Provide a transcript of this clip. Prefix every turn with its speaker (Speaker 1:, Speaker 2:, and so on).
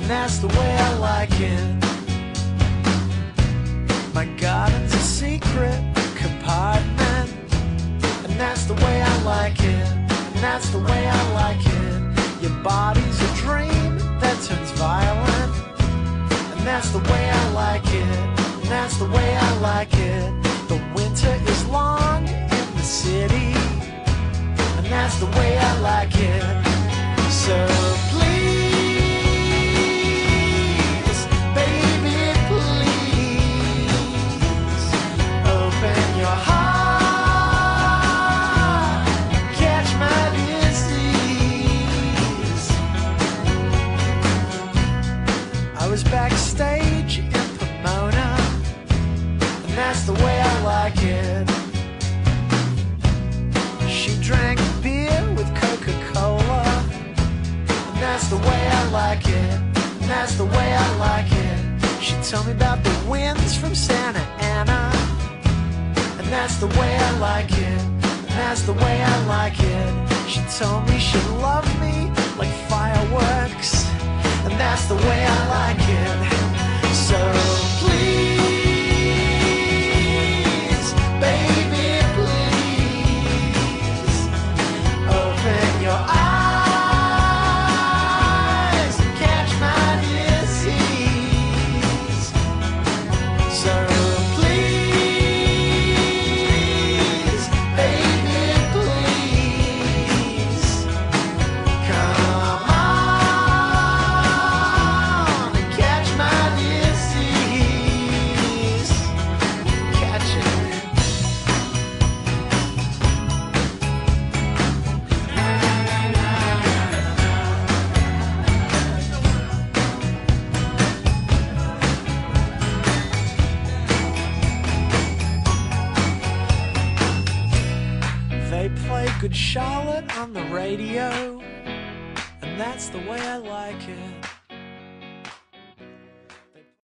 Speaker 1: that's the way I like it. My garden's a secret compartment, and that's the way I like it, and that's the way I like it. Your body's a dream that turns violent, and that's the way I like it, and that's the way I like it. The winter is long in the city, and that's the way I like it. So please, baby, please, open your heart, catch my disease. I was backstage in Pomona, and that's the way I like it. She drank beer with Coca-Cola, and that's the way I like it, and that's the way I like it. She told me about the winds from Santa Ana, and that's the way I like it, and that's the way I like it. She told me she loved me like fireworks, and that's the way I like it. So please, baby, please, open your eyes and catch my disease. So please, baby, please, come on and catch my disease. Catch it. They play Good Charlotte on the radio, and that's the way I like it.